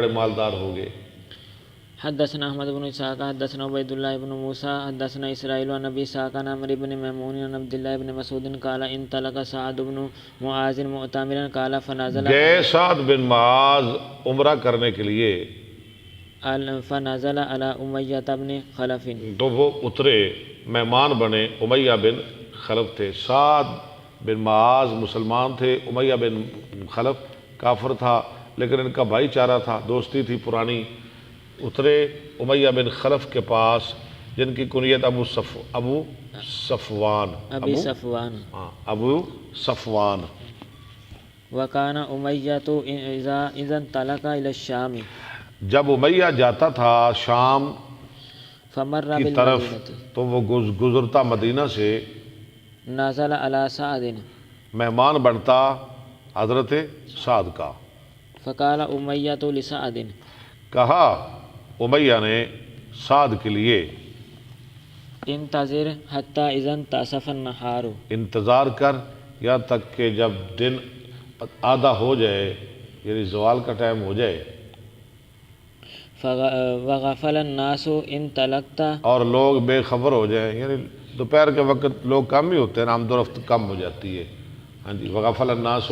بڑے مالدار ہو گئے۔ حدثنا احمد بن اسحاق حدثنا عبید اللہ بن موسیٰ حدثنا اسرائیل عن ابی اسحاق عن عمرو بن میمون عن عبد اللہ بن مسعود قال انطلق سعد بن معاذ معتمرا قال فنزل گئے سعد بن معاذ عمرہ کرنے کے لیے، فنزل على امیہ بن خلف، تو وہ اترے، مہمان بنے، امیہ بن خلف تھے۔ سعد بن معاذ مسلمان تھے، امیہ بن خلف کافر تھا، لیکن ان کا بھائی چارہ تھا، دوستی تھی پرانی۔ اترے امیہ بن خلف کے پاس، جن کی کنیت ابو صفوان ابی صفوان، ابو صفوان۔ وکان امیہ اذا انطلق الى الشام، جب امیہ جاتا تھا شام فمر کی طرف بالمدینہ تو وہ گزرتا مدینہ سے، نزل على سعد، مہمان بنتا حضرت سعد کا۔ فقال امیہ لسعد، کہا امیہ نے سعد کے لیے، انتظر حتی اذا انتصف النہار، انتظار کر یہاں تک کہ جب دن آدھا ہو جائے، یعنی زوال کا ٹائم ہو جائے، وغفل الناس انطلقت، اور لوگ بے خبر ہو جائیں، یعنی دوپہر کے وقت لوگ کم ہی ہوتے ہیں، آمد و رفت کم ہو جاتی ہے۔ ہاں جی، وغفل الناس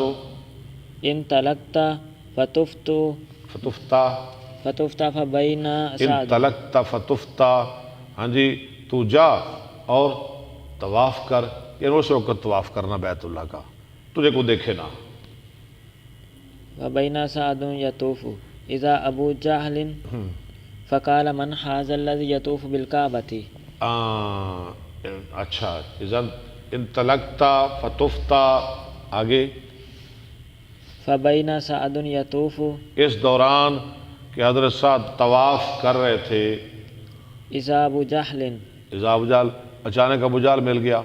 انطلقت فتفتا فبین سعد، انطلقت فتفتا، ہاں جی، تو جا اور طواف کر، یعنی اس وقت طواف کرنا بیت اللہ کا، تجھے کو دیکھے نہ۔ فبین سعد یطوف اذا ابو جہل فقال من ھذا الذی یطوف بالکعبۃ، اچھا، اذا انطلقت فتفتا، آگے، فبین سعد یطوف، اس دوران کہ حضرت سعد طواف کر رہے تھے، اذا ابو جہل، اذا ابو جہل، اچانک ابو جہل مل گیا۔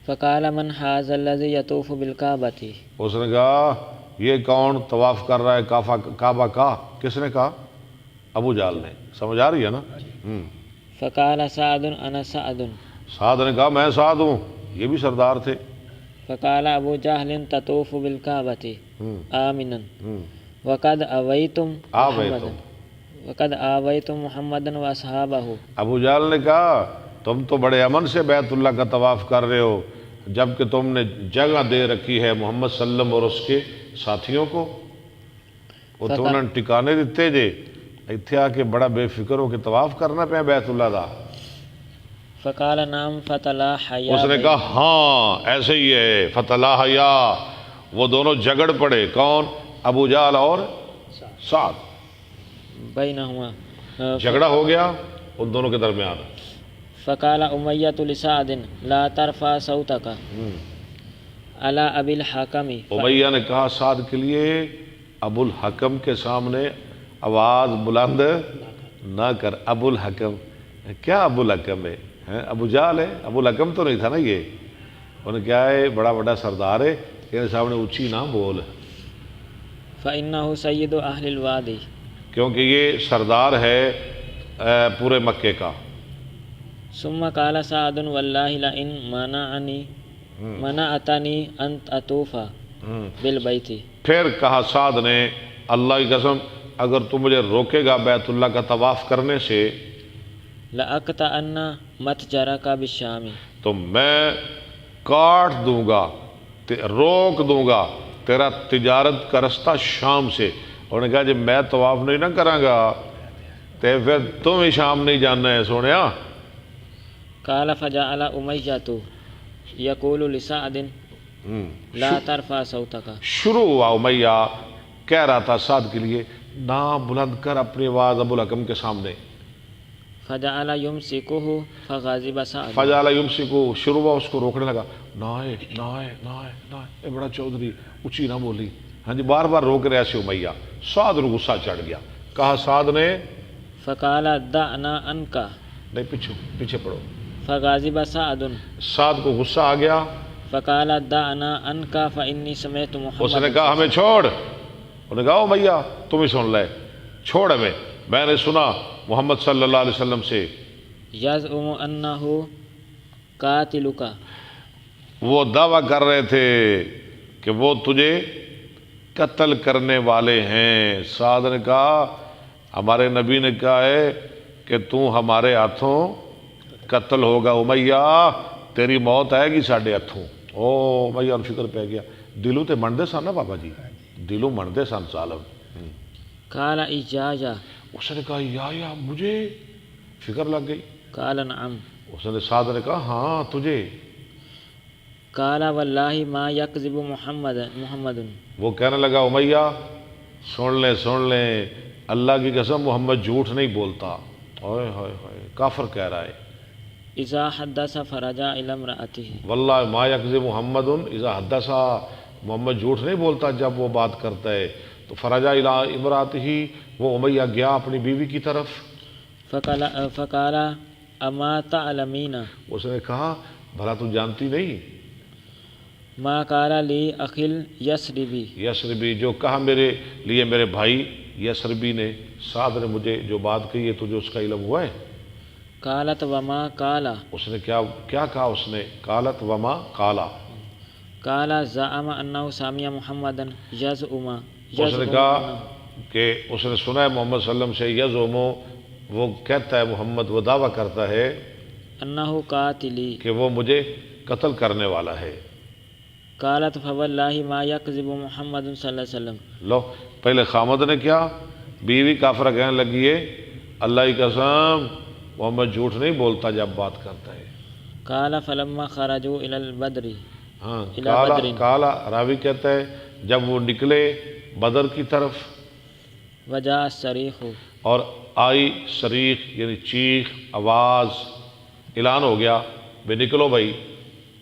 فقال من ھذا الذی یطوف بالکعبۃ، اس نے کہا یہ کون طواف کر رہا ہے کعبہ کا؟ کس نے کہا؟ ابو جہل نے۔ سمجھ آ رہی ہے نا؟ فقال سعد انا سعد، سعد نے کہا میں سعد ہوں، یہ بھی سردار تھے۔ فقال ابو جہل تطوف بالکعبۃ آمنا وقد آویتم محمدا واصحابہ، ابو جہل نے کہا تم تو بڑے امن سے بیت اللہ کا طواف کر رہے ہو، جبکہ تم نے جگہ دے رکھی ہے محمد صلی اللہ علیہ وسلم اور اس کے ساتھیوں کو، وہ تو انہوں نے ٹکانے دیتے جے، اتھے آ کے بڑا بے فکر ہو کہ طواف کرنا پہ بیت اللہ دا۔ فقال نام فتلاحیا، اس نے کہا ہاں ایسے ہی ہے، فتلاحیا، وہ دونوں جھگڑ پڑے، کون؟ ابو جہل اور سعد، بینہما، جھگڑا ہو گیا ان دونوں کے درمیان۔ فقال امیۃ لسعد لا ترفع صوتک علی ابی الحکم، امیہ نے کہا سعد کے لیے ابو الحکم کے سامنے آواز بلند نہ کر۔ ابو الحکم، کیا ابو الحکم ہے؟ ابو جہل ہے، ابو الحکم تو نہیں تھا نا یہ، انہوں نے کیا ہے بڑا بڑا سردار ہے، میرے سامنے اونچی نہ بول، فإنہ سید اہل الوادی، کیونکہ یہ سردار ہے پورے مکے کا۔ ثم قال سعد واللہ لئن منعتنی ان اطوف بالبیت، پھر کہا سعد نے اللہ کی قسم اگر تو مجھے روکے گا بیت اللہ کا طواف کرنے سے، لأقطعن متجرک بالشام، تو میں کاٹ دوں گا، روک دوں گا تیرا تجارت کا رستہ شام سے۔ انہوں نے کہا جب میں طواف نہیں نہ کراں گا تو پھر تم ہی شام نہیں جاننا ہے سونیا۔ قال فجعل امیۃ یقول لسعد لا ترفع صوتک، شروع ہوا امیہ کہہ رہا تھا سعد کے لیے نہ بلند کر اپنی آواز ابو الحکم کے سامنے۔ فجعل یمسکہ فغضب سعد، فجعل یمسکہ، شروع ہوا اس کو روکنے لگا، نائے نائے نائے نائے، اے بڑا چودھری اونچی نہ بولی، ہاں جی بار بار روک رہے ایسے امیہ۔ سعد کو غصہ چڑھ گیا، کہا سعد نے، فقال دعنا عنک، نہیں پیچھے پڑھو، فغضب سعد، سعد کو غصہ آ گیا، فقال دعنا عنک فانی سمعت اس محمد، نے کہا ہمیں چھوڑ، انہوں نے کہا امیہ تم ہی سن لے، چھوڑ ہمیں، میں نے سنا محمد صلی اللہ علیہ وسلم سے یزعم انہ قاتلک، وہ دعویٰ کر رہے تھے کہ وہ تجھے قتل کرنے والے ہیں۔ سعد نے کہا ہمارے نبی نے کہا ہے کہ تو ہمارے ہاتھوں قتل ہوگا امیہ، تیری موت آئے گی ساڈے ہاتھوں۔ او امیہ ان فکر پہ گیا، دلوں تے منڈے سن نا بابا جی، دلوں منڈے سن ظالم۔ قال اجاجا، اس نے کہا یا مجھے، فکر لگ گئی۔ قال نعم، اس نے سعد نے کہا ہاں تجھے۔ قال واللہ ما یکذب محمد، وہ کہنے لگا امیہ سن لیں اللہ کی قسم محمد جھوٹ نہیں بولتا۔ اوئے ہوئے ہوئے، کافر کہہ رہا ہے۔ اذا حدث فرجع الی امرأته، واللہ ما یکذب محمد اذا حدث، محمد جھوٹ نہیں بولتا جب وہ بات کرتا ہے۔ تو فرجع الی امرأته، وہ امیہ گیا اپنی بیوی کی طرف۔ فقال اما تعلمین، اس نے کہا بھلا تو جانتی نہیں، ما قال لی اخل یسربی، یسربی جو کہا میرے لیے میرے بھائی یسربی نے، سعد نے مجھے جو بات کہی ہے تجھے اس کا علم ہوا ہے؟ قالت وما قال، اس نے کیا کہا؟ اس نے قالت وما قالا، قال زعم انه سامع محمدا یزعم، اس نے کہا کہ اس نے سنا ہے محمد صلی اللہ علیہ وسلم سے، یزعم وہ کہتا ہے محمد، وہ دعویٰ کرتا ہے انه قاتلی، کہ وہ مجھے قتل کرنے والا ہے۔ قالت فواللہ ما یکذب محمد صلی اللہ علیہ وسلم، لو پہلے خامد نے کیا، بیوی کافرہ کہنے لگی ہے اللہ کی قسم محمد جھوٹ نہیں بولتا جب بات کرتا ہے۔ قال فلما خرجوا الی البدر، ہاں الی بدر، کالا راوی کہتا ہے جب وہ نکلے بدر کی طرف، وجاء الصریخ، اور آئی صریخ یعنی چیخ، آواز، اعلان ہو گیا بے نکلو بھائی۔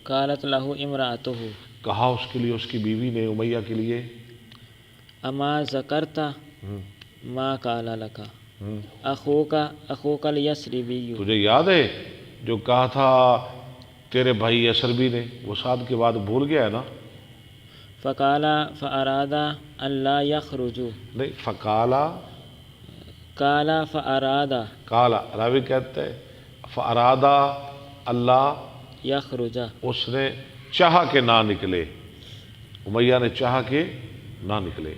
قالت له امرأته، کہا اس کے لیے اس کی بیوی نے امیہ کے لیے، اما ذکرت ما قال لك اخوک الیسربی، تجھے یاد ہے جو کہا تھا تیرے بھائی یسربی نے؟ وہ سعد کے بعد بھول گیا ہے نا۔ فقال فاراد ان لا یخرجوا، نہیں فقالا، قال فاراد کالا راوی کہتا ہے فارادہ اللہ، یخرج، اس نے چاہا کہ نہ نکلے، امیہ نے چاہا کہ نہ نکلے۔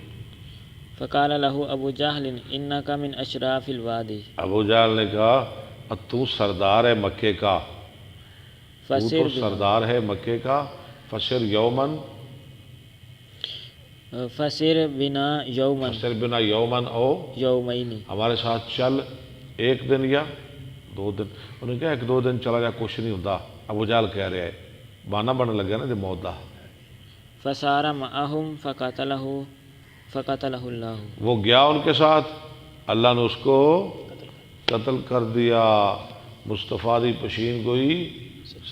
فقال له ابو جہل انک من اشراف الوادی، ابو جہل نے کہا تو سردار ہے مکے کا، تو فسر سردار ہے مکے کا، فسر یومن، فسر بنا یوما فسر بنا یومن او، یومین، ہمارے ساتھ چل ایک دن یا 2 دن۔ انہوں نے کہا 1-2 دن چلا جا کچھ نہیں ہوتا، ابو جہل کہہ رہے ہے، بہانہ بننے لگا نا جو موت دا۔ فسار معهم فقتلہ اللہ، وہ گیا ان کے ساتھ، اللہ نے اس کو قتل کر دیا۔ مصطفیٰ دی پشین گوئی